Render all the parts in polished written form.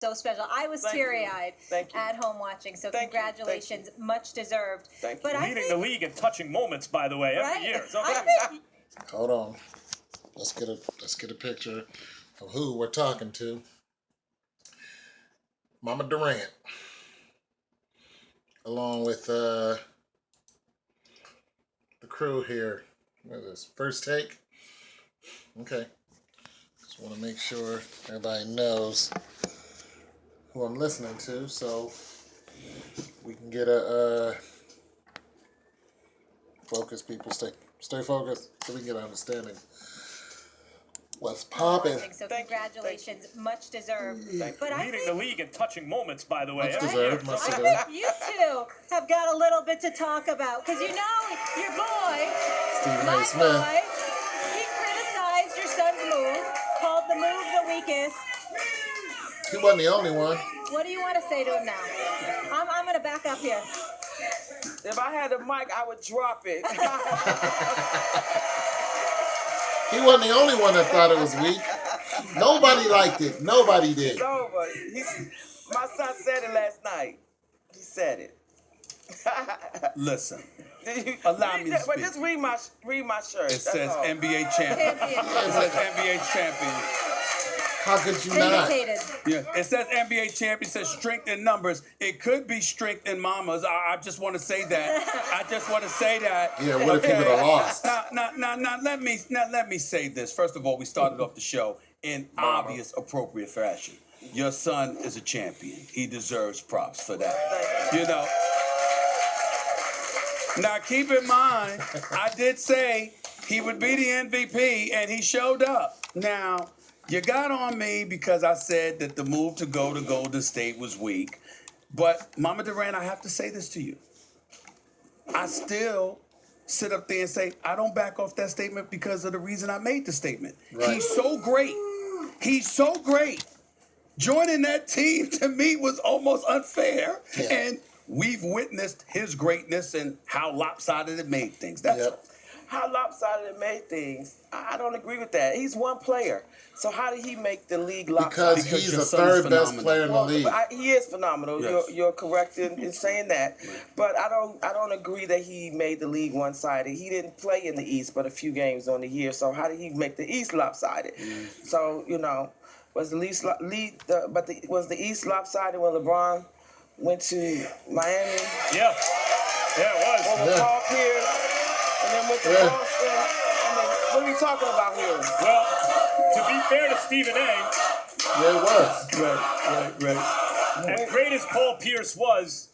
So special. I was teary-eyed at home watching, so congratulations. Much deserved. Thank you. But Leading the league in touching moments, by the way, every year. So Hold on. Let's get a picture of who we're talking to. Mama Durant. Along with the crew here. What is this? First take? Okay. Just want to make sure everybody knows who I'm listening to, so we can get a focus. People stay focused, so we can get an understanding. What's popping? So congratulations, much deserved. but leading the league in touching moments, by the way, Much every year. deserved. Much I deserved. think you two have got a little bit to talk about, because you know your boy, Stephen my A. Smith. boy, he criticized your son's move, called the move the weakest. He wasn't the only one. What do you want to say to him now? I'm going to back up here. If I had a mic, I would drop it. He wasn't the only one that thought it was weak. Nobody liked it. Nobody did. Nobody. My son said it last night. He said it. Listen, allow me to speak. But just read my shirt. It says NBA champion. It says NBA champion. How could you not? Yeah, it says NBA champion. It says strength in numbers. It could be strength in mamas. I just want to say that. I just want to say that. Yeah, what if he would have lost? Now, let me say this. First of all, we started off the show in obvious, appropriate fashion. Your son is a champion. He deserves props for that. You know. Now, keep in mind, I did say he would be the MVP, and he showed up. Now, you got on me because I said that the move to go to Golden State was weak. But, Mama Durant, I have to say this to you. I still sit up there and say, I don't back off that statement because of the reason I made the statement. Right. He's so great. He's so great. Joining that team, to me, was almost unfair. Yeah. And we've witnessed his greatness and how lopsided it made things. That's all. How lopsided it made things. I don't agree with that. He's one player. So how did he make the league lopsided? Because he's the third best player in the league. He is phenomenal. Yes. You're correct in saying that. But I don't agree that he made the league one-sided. He didn't play in the East but a few games on the year. So how did he make the East lopsided? So, was the East lopsided when LeBron went to Miami? Yeah, it was. With Paul Pierce. And then went to Boston. What are we talking about here? Well, to be fair to Stephen A. Yeah, it was. Right. As great as Paul Pierce was,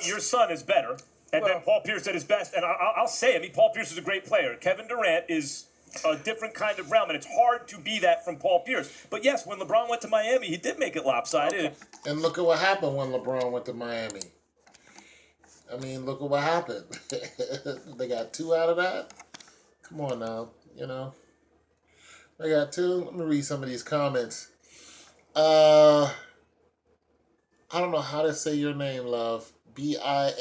your son is better. And then Paul Pierce did his best. And I'll say, Paul Pierce is a great player. Kevin Durant is a different kind of realm, and it's hard to be that from Paul Pierce. But yes, when LeBron went to Miami, he did make it lopsided. Okay. And look at what happened when LeBron went to Miami. Look at what happened. They got 2 out of that. Come on now, They got 2. Let me read some of these comments. I don't know how to say your name, love. Biancew. I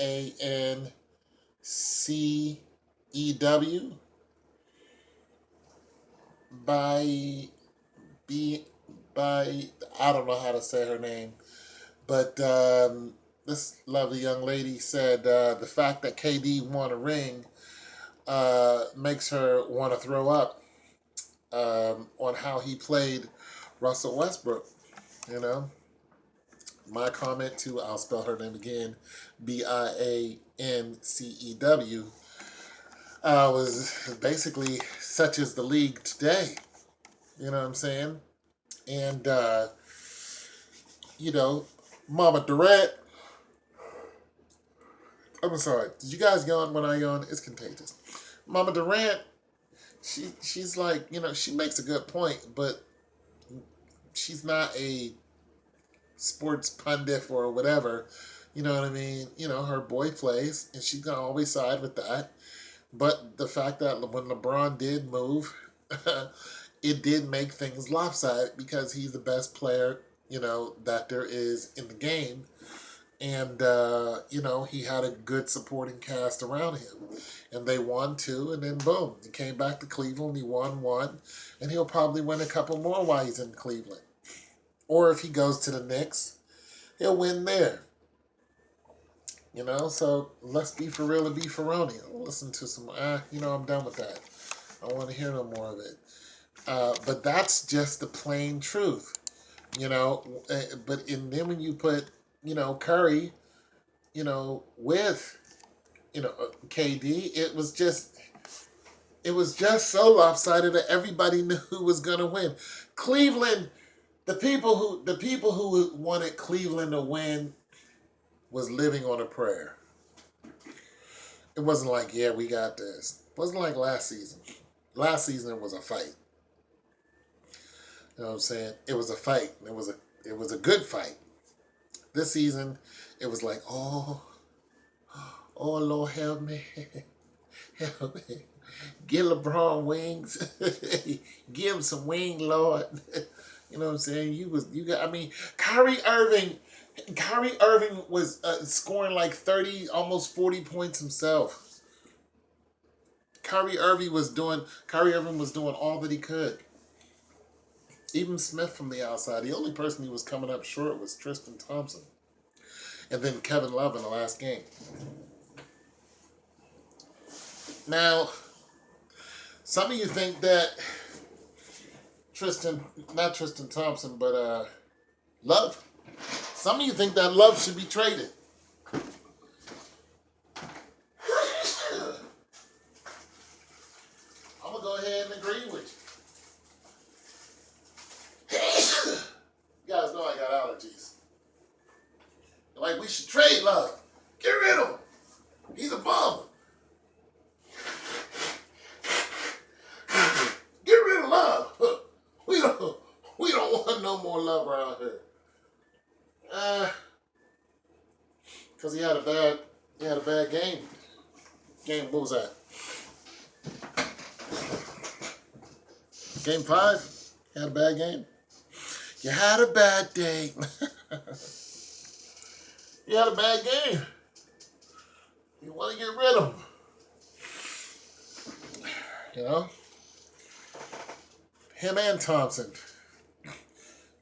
don't know how to say her name. But this lovely young lady said the fact that KD won a ring makes her want to throw up on how he played Russell Westbrook. My comment to, I'll spell her name again, Biancew, was basically such is the league today. You know what I'm saying? And, Mama Durant. I'm sorry. Did you guys yawn when I yawn? It's contagious. Mama Durant, she's like, she makes a good point, but she's not a sports pundit or whatever. You know what I mean? Her boy plays, and she's going to always side with that. But the fact that when LeBron did move, it did make things lopsided because he's the best player, that there is in the game. And, he had a good supporting cast around him. And they won 2, and then boom, he came back to Cleveland, he won 1, and he'll probably win a couple more while he's in Cleveland. Or if he goes to the Knicks, he'll win there. So let's be for real and be for listen to some, I'm done with that. I don't want to hear no more of it. But that's just the plain truth, and then when you put, Curry, with, KD, it was just so lopsided that everybody knew who was going to win. Cleveland, the people who wanted Cleveland to win was living on a prayer. It wasn't like, yeah, we got this. It wasn't like last season. Last season it was a fight. You know what I'm saying? It was a fight. It was a good fight. This season, it was like, oh Lord, help me. Help me. Give LeBron wings. Give him some wing, Lord. You know what I'm saying? Kyrie Irving was scoring like 30, almost 40 points himself. Kyrie Irving was doing all that he could. Even Smith from the outside. The only person he was coming up short was Tristan Thompson. And then Kevin Love in the last game. Now, some of you think that not Tristan Thompson, but Love. Some of you think that Love should be traded. I'm going to go ahead and agree with you. You guys know I got allergies. They're like, we should trade Love. Get rid of him. He's a bum. Get rid of Love. We don't want no more Love around here. Because he had a bad game. What was that? Game 5? You had a bad game? You had a bad day. You had a bad game. You want to get rid of him. Him and Thompson.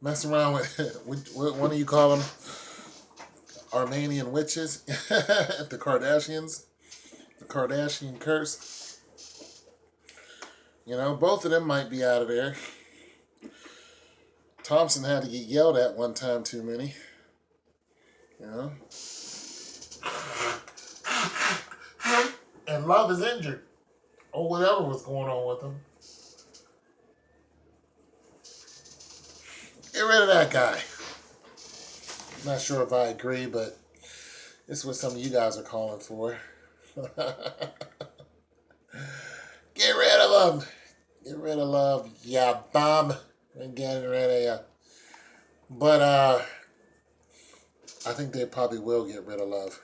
Mess around with what do you call them? Armenian witches? The Kardashians? The Kardashian curse? Both of them might be out of there. Thompson had to get yelled at one time too many. And Love is injured. Or whatever was going on with him. Get rid of that guy. Not sure if I agree, but it's what some of you guys are calling for. Get rid of him. Get rid of Love. Yeah, bum. And getting rid of you. But I think they probably will get rid of Love.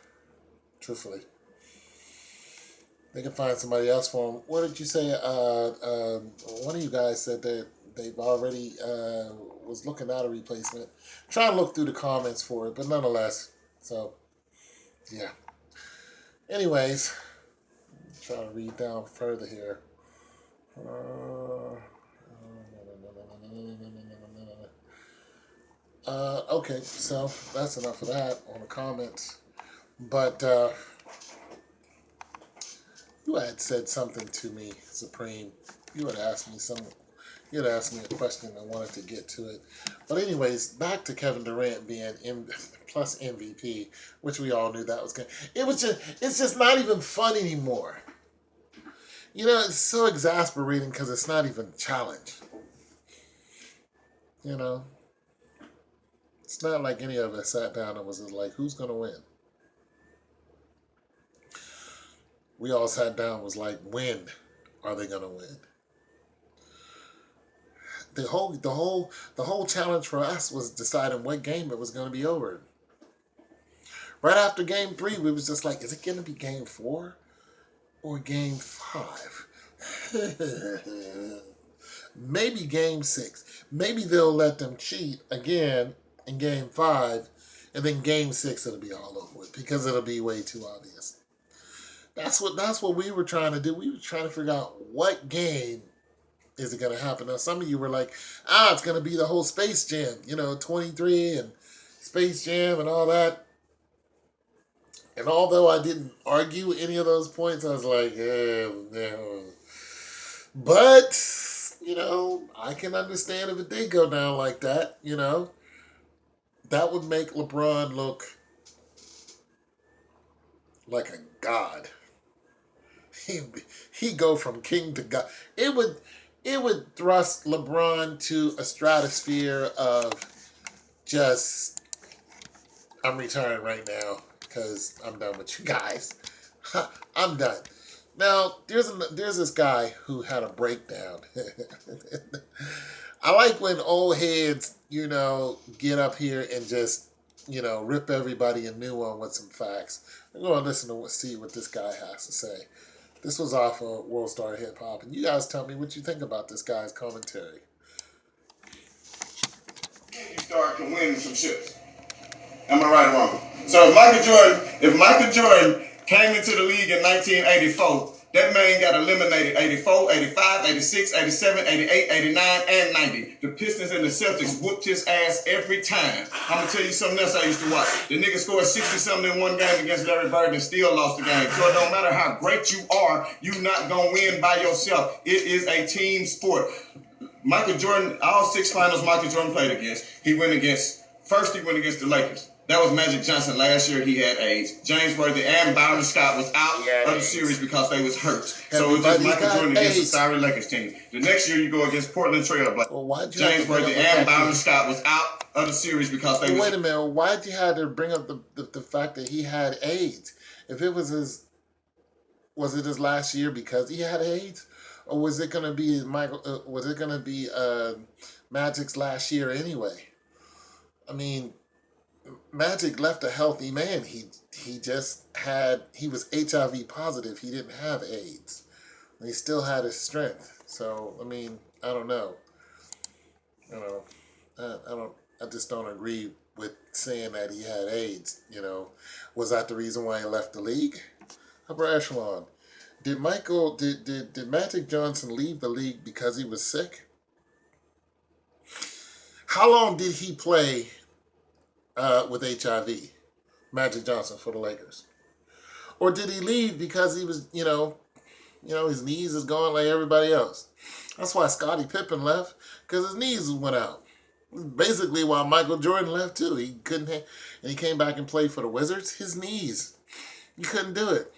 Truthfully. They can find somebody else for him. What did you say? One of you guys said that they've already was looking at a replacement. Try to look through the comments for it, but nonetheless. So, yeah. Anyways, try to read down further here. Okay, so that's enough of that on the comments. But you had said something to me, Supreme. You had asked me a question. I wanted to get to it. But anyways, back to Kevin Durant being plus MVP, which we all knew that was good. It's just not even fun anymore. It's so exasperating because it's not even a challenge. It's not like any of us sat down and was like, who's going to win? We all sat down and was like, when are they going to win? The whole challenge for us was deciding what game it was going to be over. Right after game 3, we was just like, is it going to be game 4 or game 5? Maybe game 6. Maybe they'll let them cheat again in game 5, and then game 6 it'll be all over with because it'll be way too obvious. That's what we were trying to do. We were trying to figure out what game is it going to happen? Now, some of you were like, it's going to be the whole Space Jam, 23 and Space Jam and all that. And although I didn't argue any of those points, I was like, no. But, I can understand if it did go down like that, That would make LeBron look like a god. He'd go from king to god. It would thrust LeBron to a stratosphere of just, I'm retiring right now because I'm done with you guys. I'm done. Now, there's this guy who had a breakdown. I like when old heads, get up here and just, rip everybody a new one with some facts. I'm going to listen to see what this guy has to say. This was off of World Star Hip Hop, and you guys tell me what you think about this guy's commentary. You start to win some ships. Am I right or wrong? So if Michael Jordan came into the league in 1984, that man got eliminated 84, 85, 86, 87, 88, 89, and 90. The Pistons and the Celtics whooped his ass every time. I'm going to tell you something else I used to watch. The nigga scored 60-something in one game against Larry Bird and still lost the game. So it don't matter how great you are, you're not going to win by yourself. It is a team sport. Michael Jordan, all 6 finals Michael Jordan played against, he went against the Lakers. That was Magic Johnson. Last year he had AIDS. James Worthy and Byron Scott was out of the series because they was hurt. So it was just Michael Jordan against the sorry Lakers team. The next year you go against Portland Trail Blazers. Well, James Worthy and Byron Scott was out of the series because they was. Wait a minute. Why'd you have to bring up the fact that he had AIDS? If it was was it his last year because he had AIDS, or was it going to be Magic's last year anyway? I mean, Magic left a healthy man. He was HIV positive. He didn't have AIDS. And he still had his strength. So, I mean, I don't know. I just don't agree with saying that he had AIDS, Was that the reason why he left the league? Upper echelon. Did Magic Johnson leave the league because he was sick? How long did he play with HIV, Magic Johnson, for the Lakers? Or did he leave because he was, his knees is gone like everybody else? That's why Scottie Pippen left, because his knees went out. Basically why Michael Jordan left too. He couldn't, and he came back and played for the Wizards. His knees, he couldn't do it.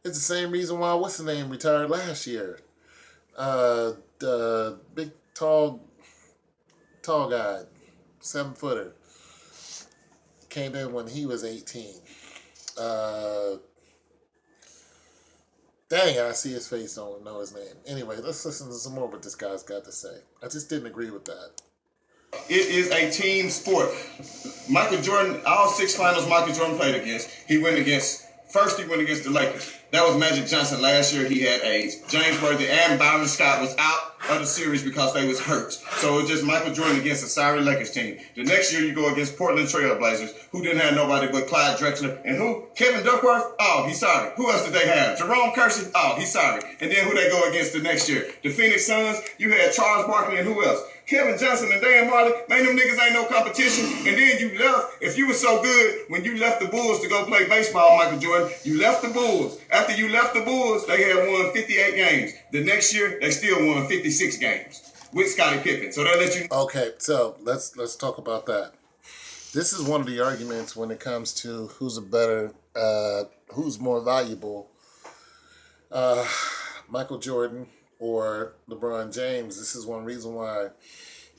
It's the same reason why what's his name retired last year. The big tall guy, 7-footer. Came in when he was 18. Dang, I see his face, don't know his name. Anyway, let's listen to some more what this guy's got to say. I just didn't agree with that. It is a team sport. Michael Jordan, all 6 finals Michael Jordan played against, he went against the Lakers. That was Magic Johnson. Last year he had AIDS. James Worthy and Byron Scott was out of the series because they was hurt. So it was just Michael Jordan against a sorry Lakers team. The next year you go against Portland Trail Blazers, who didn't have nobody but Clyde Drexler. And who? Kevin Duckworth? Oh, he's sorry. Who else did they have? Jerome Kersey? Oh, he's sorry. And then who they go against the next year? The Phoenix Suns, you had Charles Barkley and who else? Kevin Johnson and Dan Marley. Man, them niggas ain't no competition. And then you left. If you were so good when you left the Bulls to go play baseball, Michael Jordan, you left the Bulls. After you left the Bulls, they had won 58 games. The next year, they still won 56 games with Scottie Pippen. So they let you. Okay, so let's talk about that. This is one of the arguments when it comes to who's more valuable, Michael Jordan or LeBron James. This is one reason why,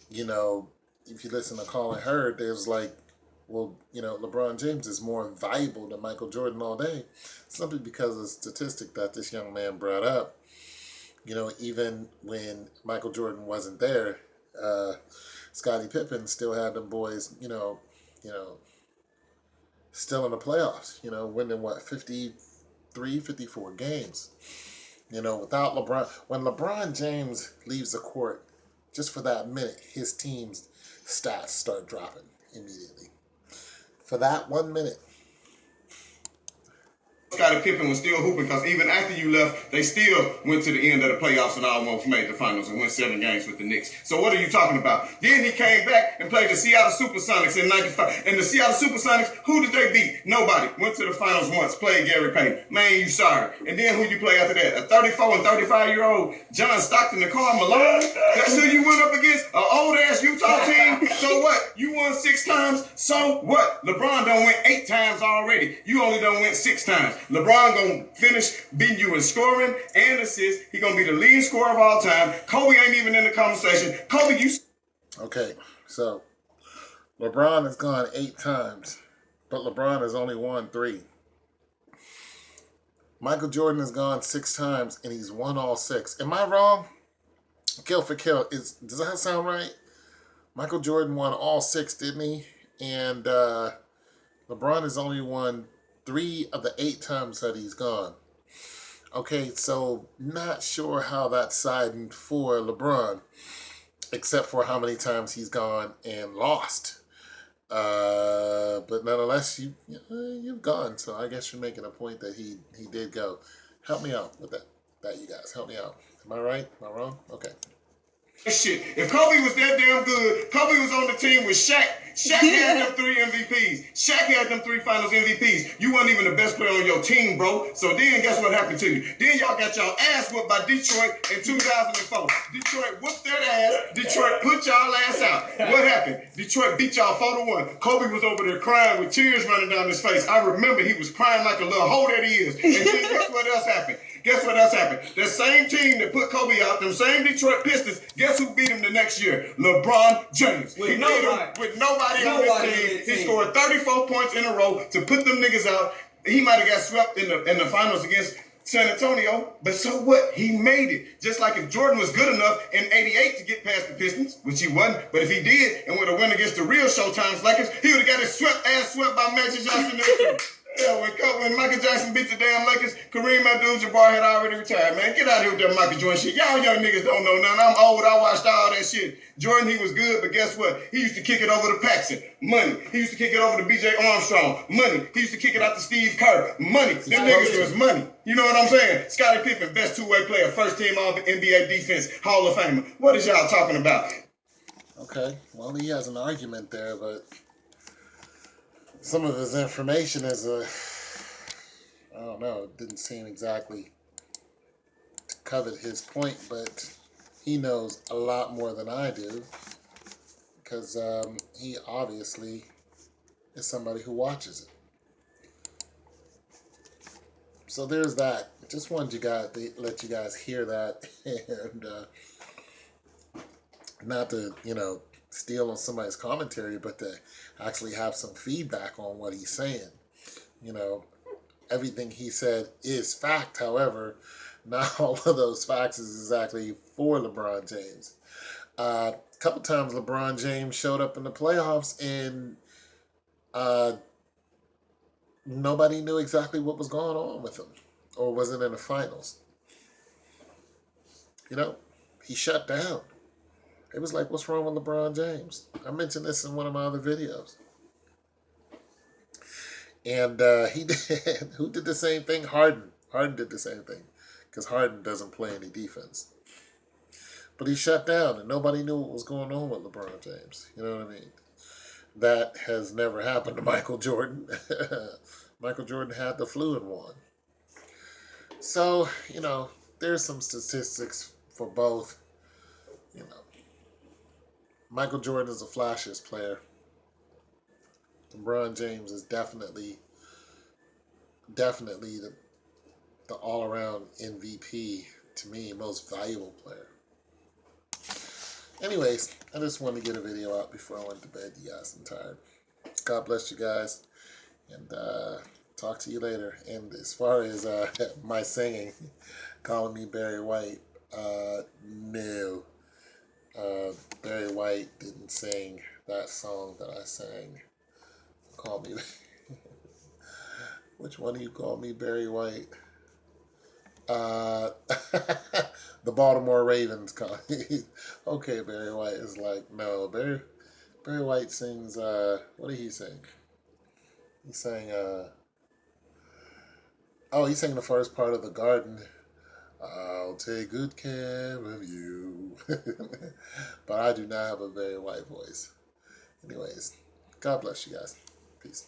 if you listen to Colin Hurd, there's like, well, LeBron James is more valuable than Michael Jordan all day, simply because of the statistic that this young man brought up. Even when Michael Jordan wasn't there, Scottie Pippen still had them boys, still in the playoffs, winning 53, 54 games. Without LeBron, when LeBron James leaves the court, just for that minute, his team's stats start dropping immediately. For that 1 minute. Scottie Pippen was still hooping because even after you left, they still went to the end of the playoffs and almost made the finals and won 7 games with the Knicks. So what are you talking about? Then he came back and played the Seattle Supersonics in '95. And the Seattle Supersonics, who did they beat? Nobody. Went to the finals once, played Gary Payton. Man, you sorry. And then who you play after that? A 34 and 35-year-old John Stockton and Karl Malone? That's who you went up against? An old-ass Utah team? So what? You won 6 times? So what? LeBron done went 8 times already. You only done went 6 times. LeBron gonna finish beating you in scoring and assists. He gonna be the leading scorer of all time. Kobe ain't even in the conversation. Kobe, you... Okay, so LeBron has gone 8 times, but LeBron has only won 3. Michael Jordan has gone 6 times, and he's won all 6. Am I wrong? Kill for kill. Does that sound right? Michael Jordan won all 6, didn't he? And LeBron has only won 3 of the 8 times that he's gone. Okay, so not sure how that's siding for LeBron, except for how many times he's gone and lost. But nonetheless, you've gone, so I guess you're making a point that he did go. Help me out with that, you guys. Help me out. Am I right? Am I wrong? Okay. Shit. If Kobe was that damn good, Kobe was on the team with Shaq. Shaq had them 3 MVPs. Shaq had them 3 finals MVPs. You weren't even the best player on your team, bro. So then guess what happened to you? Then y'all got y'all ass whooped by Detroit in 2004. Detroit whooped that ass. Detroit put y'all ass out. What happened? Detroit beat y'all 4-1. Kobe was over there crying with tears running down his face. I remember he was crying like a little hoe that he is. And then guess what else happened? Guess what else happened? The same team that put Kobe out, them same Detroit Pistons, guess who beat him the next year? LeBron James. He beat him with nobody on his team. He scored 34 points in a row to put them niggas out. He might have got swept in the finals against San Antonio, but so what? He made it. Just like if Jordan was good enough in '88 to get past the Pistons, which he wasn't, but if he did and would have won against the real Showtime's Lakers, he would have got his ass swept by Magic Johnson there too. Yeah, when Michael Jackson beat the damn Lakers, Kareem Abdul-Jabbar had already retired, man. Get out of here with that Michael Jordan shit. Y'all young niggas don't know nothing. I'm old. I watched all that shit. Jordan, he was good, but guess what? He used to kick it over to Paxson. Money. He used to kick it over to B.J. Armstrong. Money. He used to kick it out to Steve Kerr. Money. Them niggas was money. You know what I'm saying? Scottie Pippen, best two-way player, first team all NBA defense, Hall of Famer. What is y'all talking about? Okay, well, he has an argument there, but some of his information is I don't know, it didn't seem exactly to covet his point, but he knows a lot more than I do because he obviously is somebody who watches it. So there's that. Just wanted to let you guys hear that and not to, steal on somebody's commentary, but to actually have some feedback on what he's saying. Everything he said is fact. However, not all of those facts is exactly for LeBron James. A couple times LeBron James showed up in the playoffs and nobody knew exactly what was going on with him or wasn't in the finals. He shut down. It was like, what's wrong with LeBron James? I mentioned this in one of my other videos. And he did. Who did the same thing? Harden. Harden did the same thing. Because Harden doesn't play any defense. But he shut down and nobody knew what was going on with LeBron James. You know what I mean? That has never happened to Michael Jordan. Michael Jordan had the flu and won. So, there's some statistics for both. Michael Jordan is a flashiest player. LeBron James is definitely the all-around MVP, to me, most valuable player. Anyways, I just wanted to get a video out before I went to bed. You guys, I'm tired. God bless you guys, and talk to you later. And as far as my singing, calling me Barry White, no. Barry White didn't sing that song that I sang. Call me. Which one do you call me, Barry White? The Baltimore Ravens call me. Okay, Barry White is like, no, Barry White sings, what did he sing? He sang, Oh, he sang the first part of The Garden. I'll take good care of you. But I do not have a very white voice. Anyways, God bless you guys. Peace.